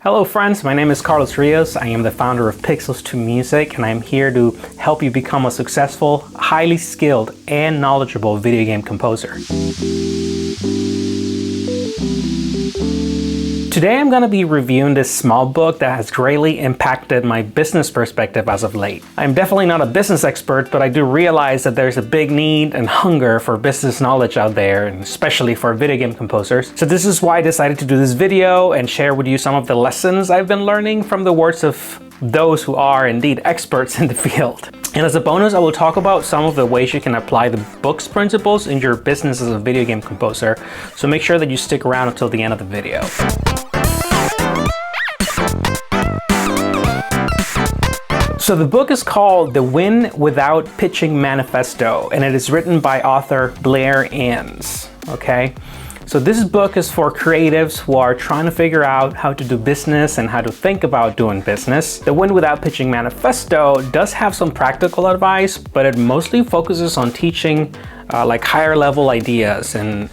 Hello friends, my name is Carlos Rios. I am the founder of Pixels to Music, and I'm here to help you become a successful, highly skilled, and knowledgeable video game composer. Today I'm going to be reviewing this small book that has greatly impacted my business perspective as of late. I'm definitely not a business expert, but I do realize that there's a big need and hunger for business knowledge out there, and especially for video game composers. So this is why I decided to do this video and share with you some of the lessons I've been learning from the words of those who are indeed experts in the field. And as a bonus, I will talk about some of the ways you can apply the book's principles in your business as a video game composer. So make sure that you stick around until the end of the video. So the book is called the Win Without Pitching Manifesto, and it is written by author Blair Enns, okay? So this book is for creatives who are trying to figure out how to do business and how to think about doing business. The Win Without Pitching Manifesto does have some practical advice, but it mostly focuses on teaching like higher level ideas and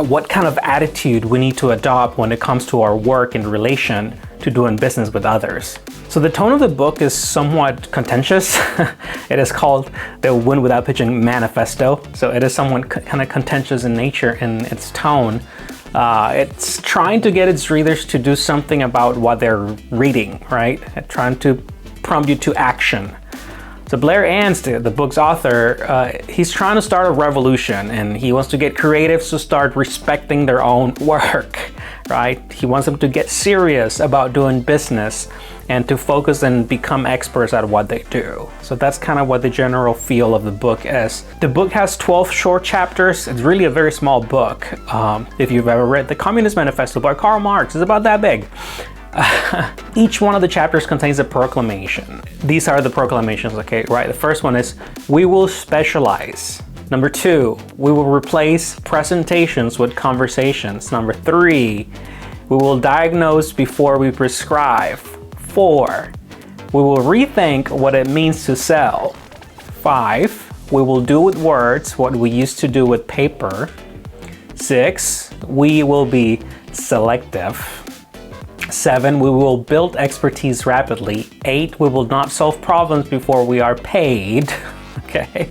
what kind of attitude we need to adopt when it comes to our work in relation to doing business with others. So the tone of the book is somewhat contentious. It is called the Win Without Pitching Manifesto. So it is somewhat kind of contentious in nature in its tone. It's trying to get its readers to do something about what they're reading, right? Trying to prompt you to action. So Blair Enns, the book's author, he's trying to start a revolution, and he wants to get creatives to start respecting their own work, right? He wants them to get serious about doing business and to focus and become experts at what they do. So that's kind of what the general feel of the book is. The book has 12 short chapters. It's really a very small book. If you've ever read the Communist Manifesto by Karl Marx, it's about that big. Each one of the chapters contains a proclamation. These are the proclamations, okay, right? The first one is, we will specialize. Number 2, we will replace presentations with conversations. Number 3, we will diagnose before we prescribe. 4, we will rethink what it means to sell. 5, we will do with words what we used to do with paper. 6, we will be selective. 7, we will build expertise rapidly. 8, we will not solve problems before we are paid. Okay.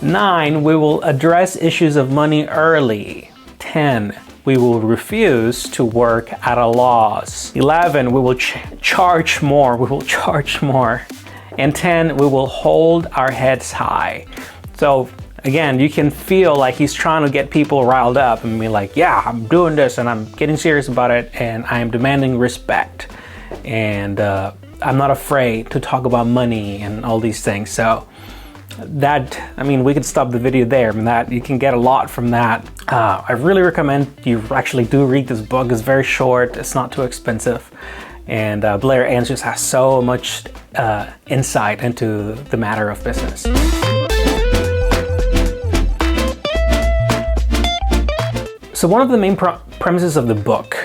9, we will address issues of money early. 10, we will refuse to work at a loss. 11, we will charge more. We will charge more. And 10, we will hold our heads high. So again, you can feel like he's trying to get people riled up and be like, yeah, I'm doing this and I'm getting serious about it and I am demanding respect. And I'm not afraid to talk about money and all these things. So that, I mean, we could stop the video there. I mean, that you can get a lot from that. I really recommend you actually do read this book. It's very short. It's not too expensive. And Blair Enns just has so much insight into the matter of business. So one of the main premises of the book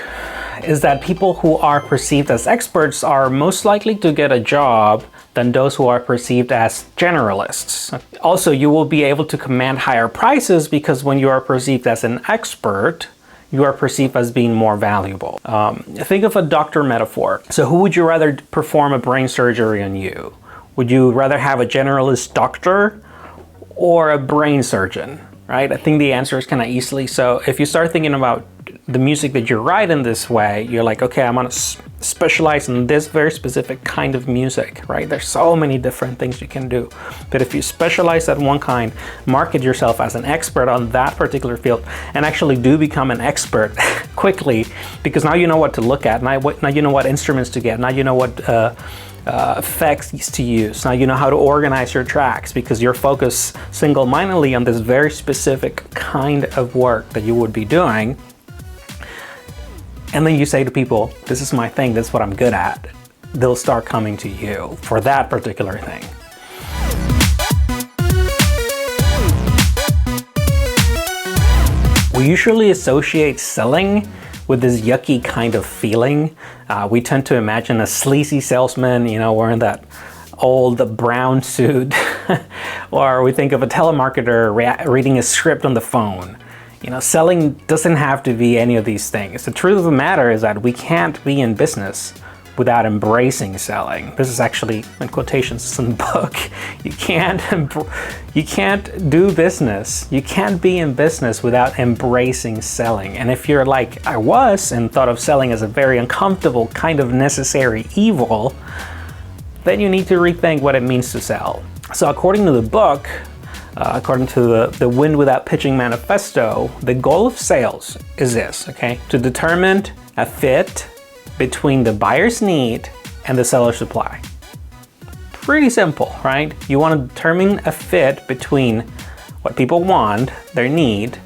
is that people who are perceived as experts are most likely to get a job than those who are perceived as generalists. Also, you will be able to command higher prices because when you are perceived as an expert, you are perceived as being more valuable. Think of a doctor metaphor. So who would you rather perform a brain surgery on you? Would you rather have a generalist doctor or a brain surgeon? Right? I think the answer is kind of easily. So if you start thinking about the music that you write in this way, you're like, okay, I'm gonna specialize in this very specific kind of music, right? There's so many different things you can do. But if you specialize at one kind, market yourself as an expert on that particular field, and actually do become an expert quickly, because now you know what to look at, now you know what instruments to get, now you know what effects to use. Now you know how to organize your tracks because you're focused single-mindedly on this very specific kind of work that you would be doing. And then you say to people, this is my thing, this is what I'm good at. They'll start coming to you for that particular thing. We usually associate selling with this yucky kind of feeling. We tend to imagine a sleazy salesman, you know, wearing that old brown suit, or we think of a telemarketer reading a script on the phone. Selling doesn't have to be any of these things. The truth of the matter is that we can't be in business without embracing selling. This is actually in quotations in the book. You can't do business. You can't be in business without embracing selling. And if you're like I was and thought of selling as a very uncomfortable kind of necessary evil, then you need to rethink what it means to sell. So according to the book, according to the Win Without Pitching Manifesto, the goal of sales is this, okay? To determine a fit between the buyer's need and the seller's supply. Pretty simple, right? You want to determine a fit between what people want, their need,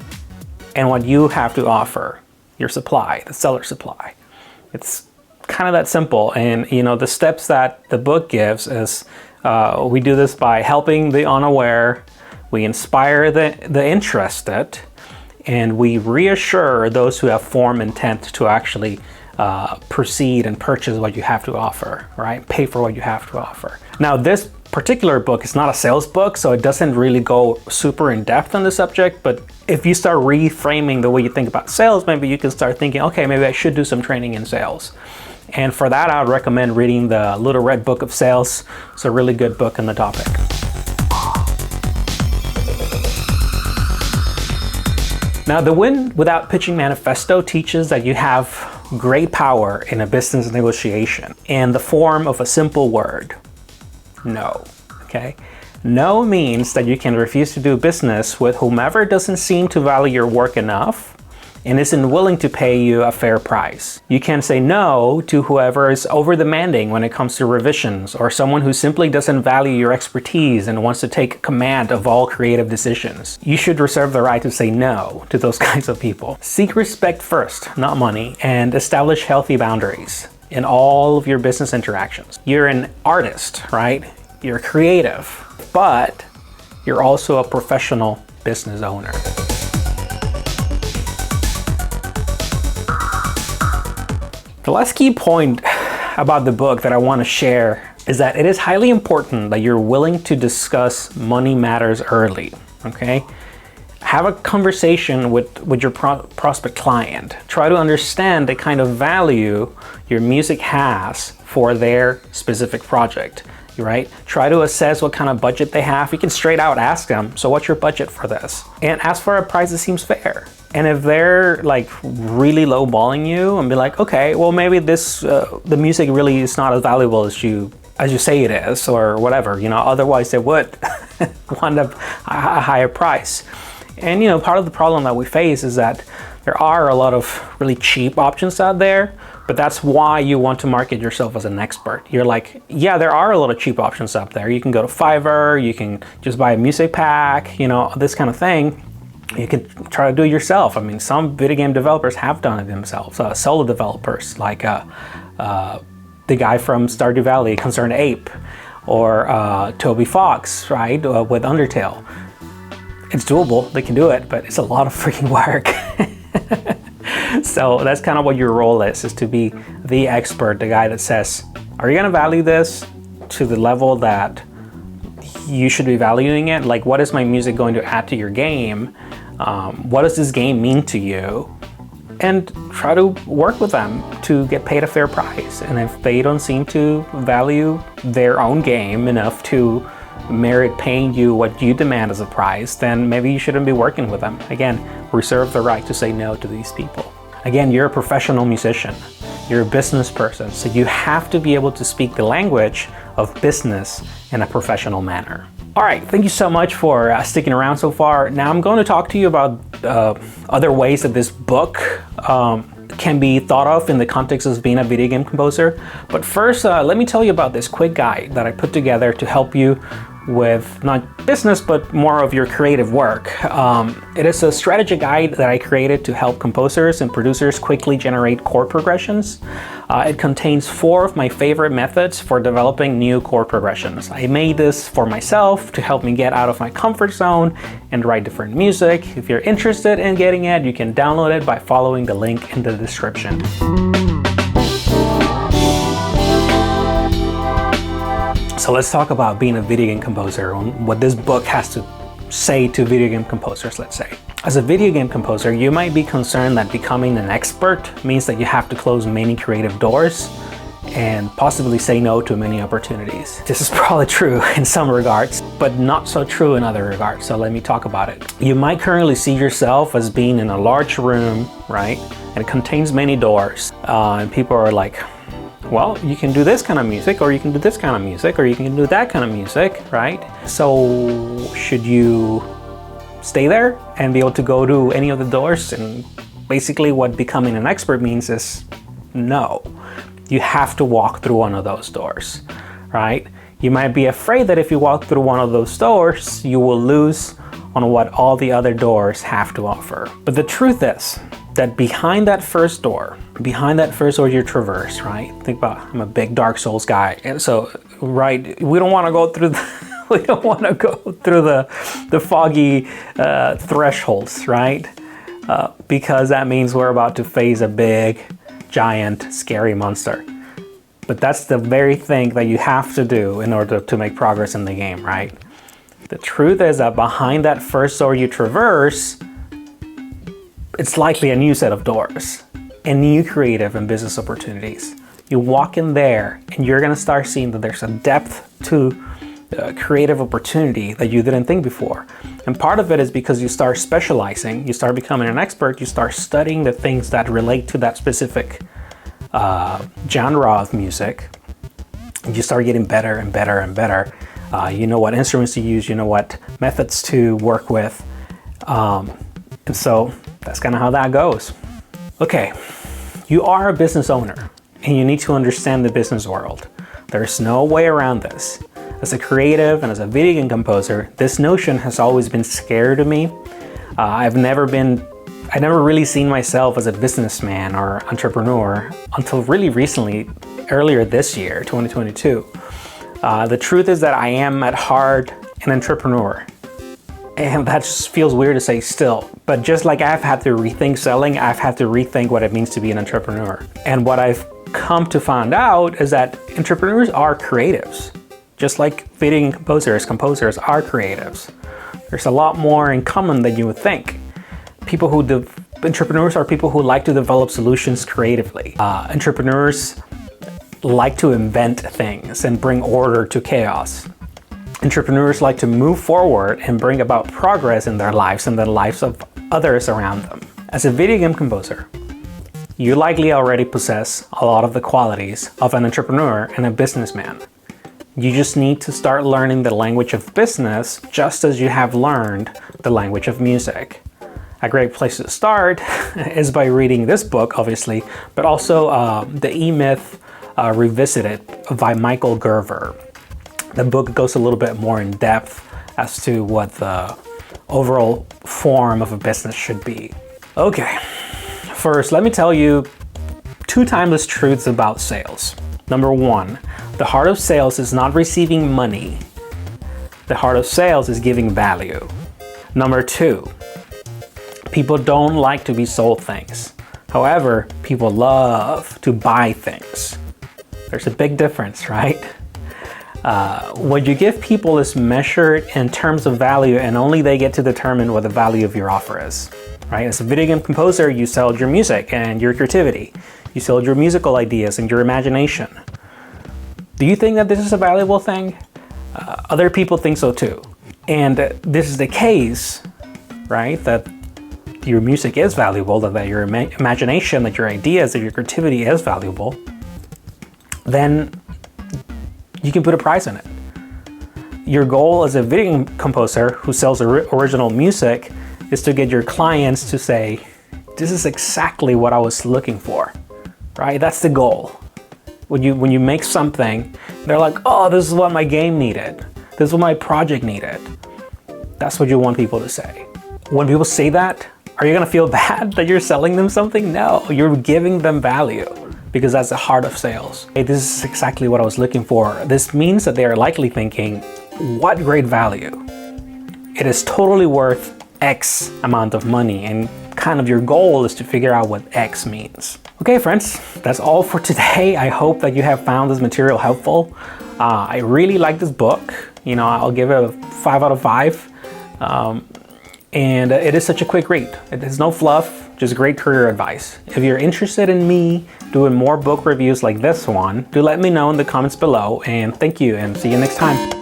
and what you have to offer, your supply, the seller's supply. It's kind of that simple. And the steps that the book gives is we do this by helping the unaware, we inspire the interested, and we reassure those who have formed intent to actually proceed and purchase what you have to offer, right? Pay for what you have to offer. Now, this particular book is not a sales book, so it doesn't really go super in depth on the subject, but if you start reframing the way you think about sales, maybe you can start thinking, okay, maybe I should do some training in sales. And for that, I would recommend reading the Little Red Book of Sales. It's a really good book on the topic. Now, the Win Without Pitching Manifesto teaches that you have great power in a business negotiation in the form of a simple word: no. Okay? No means that you can refuse to do business with whomever doesn't seem to value your work enough and isn't willing to pay you a fair price. You can say no to whoever is over-demanding when it comes to revisions, or someone who simply doesn't value your expertise and wants to take command of all creative decisions. You should reserve the right to say no to those kinds of people. Seek respect first, not money, and establish healthy boundaries in all of your business interactions. You're an artist, right? You're creative, but you're also a professional business owner. The last key point about the book that I want to share is that it is highly important that you're willing to discuss money matters early, okay? Have a conversation with your prospect client. Try to understand the kind of value your music has for their specific project, right? Try to assess what kind of budget they have. You can straight out ask them, so what's your budget for this? And ask for a price that seems fair. And if they're like really lowballing you and be like, okay, well maybe this the music really is not as valuable as you say it is, or whatever, otherwise they would want a higher price. And part of the problem that we face is that there are a lot of really cheap options out there, but that's why you want to market yourself as an expert. You're like, yeah, there are a lot of cheap options out there. You can go to Fiverr, you can just buy a music pack, this kind of thing. You can try to do it yourself. I mean, some video game developers have done it themselves. Solo developers, like the guy from Stardew Valley, Concerned Ape, or Toby Fox, right, with Undertale. It's doable, they can do it, but it's a lot of freaking work. So that's kind of what your role is to be the expert, the guy that says, are you gonna value this to the level that you should be valuing it? Like, what is my music going to add to your game? What does this game mean to you? And try to work with them to get paid a fair price. And if they don't seem to value their own game enough to merit paying you what you demand as a price, then maybe you shouldn't be working with them. Again, reserve the right to say no to these people. Again, you're a professional musician. You're a business person, so you have to be able to speak the language of business in a professional manner. All right, thank you so much for sticking around so far. Now I'm going to talk to you about other ways that this book can be thought of in the context of being a video game composer. But first, let me tell you about this quick guide that I put together to help you with not business, but more of your creative work. It is a strategy guide that I created to help composers and producers quickly generate chord progressions. It contains 4 of my favorite methods for developing new chord progressions. I made this for myself to help me get out of my comfort zone and write different music. If you're interested in getting it, you can download it by following the link in the description. So let's talk about being a video game composer and what this book has to say to video game composers, let's say. As a video game composer, you might be concerned that becoming an expert means that you have to close many creative doors and possibly say no to many opportunities. This is probably true in some regards, but not so true in other regards, so let me talk about it. You might currently see yourself as being in a large room, right? And it contains many doors, and people are like, well, you can do this kind of music, or you can do this kind of music, or you can do that kind of music, right? So should you stay there and be able to go to any of the doors? And basically what becoming an expert means is no. You have to walk through one of those doors, right? You might be afraid that if you walk through one of those doors, you will lose on what all the other doors have to offer. But the truth is that behind that first door you traverse, right? Think about, I'm a big Dark Souls guy. And so, right, we don't want to go through the foggy thresholds, right? Because that means we're about to face a big, giant, scary monster. But that's the very thing that you have to do in order to make progress in the game, right? The truth is that behind that first door you traverse, it's likely a new set of doors and new creative and business opportunities. You walk in there and you're gonna start seeing that there's a depth to creative opportunity that you didn't think before. And part of it is because you start specializing, you start becoming an expert, you start studying the things that relate to that specific genre of music. You start getting better and better and better. You know what instruments to use, you know what methods to work with. And so that's kind of how that goes. Okay, you are a business owner and you need to understand the business world. There's no way around this. As a creative and as a video game composer, this notion has always been scary to me. I've never really seen myself as a businessman or entrepreneur until really recently, earlier this year, 2022. The truth is that I am at heart an entrepreneur. And that just feels weird to say still. But just like I've had to rethink selling, I've had to rethink what it means to be an entrepreneur. And what I've come to find out is that entrepreneurs are creatives. Just like video game composers are creatives. There's a lot more in common than you would think. Entrepreneurs are people who like to develop solutions creatively. Entrepreneurs like to invent things and bring order to chaos. Entrepreneurs like to move forward and bring about progress in their lives and the lives of others around them. As a video game composer, you likely already possess a lot of the qualities of an entrepreneur and a businessman. You just need to start learning the language of business just as you have learned the language of music. A great place to start is by reading this book, obviously, but also The E-Myth Revisited by Michael Gerver. The book goes a little bit more in depth as to what the overall form of a business should be. Okay, first let me tell you 2 timeless truths about sales. Number 1, the heart of sales is not receiving money. The heart of sales is giving value. Number 2, people don't like to be sold things. However, people love to buy things. There's a big difference, right? What you give people is measured in terms of value, and only they get to determine what the value of your offer is, right? As a video game composer, you sell your music and your creativity. You sell your musical ideas and your imagination. Do you think that this is a valuable thing? Other people think so too. And this is the case, right? That your music is valuable, that your imagination, that your ideas, that your creativity is valuable. Then you can put a price on it. Your goal as a video composer who sells original music is to get your clients to say, this is exactly what I was looking for, right? That's the goal. When you make something, they're like, oh, this is what my game needed. This is what my project needed. That's what you want people to say. When people say that, are you gonna feel bad that you're selling them something? No, you're giving them value, because that's the heart of sales. Hey, this is exactly what I was looking for. This means that they are likely thinking, what great value. It is totally worth X amount of money, and kind of your goal is to figure out what X means. Okay, friends, that's all for today. I hope that you have found this material helpful. I really like this book. I'll give it a 5 out of 5. And it is such a quick read. It has no fluff, just great career advice. If you're interested in me doing more book reviews like this one, do let me know in the comments below, and thank you, and see you next time.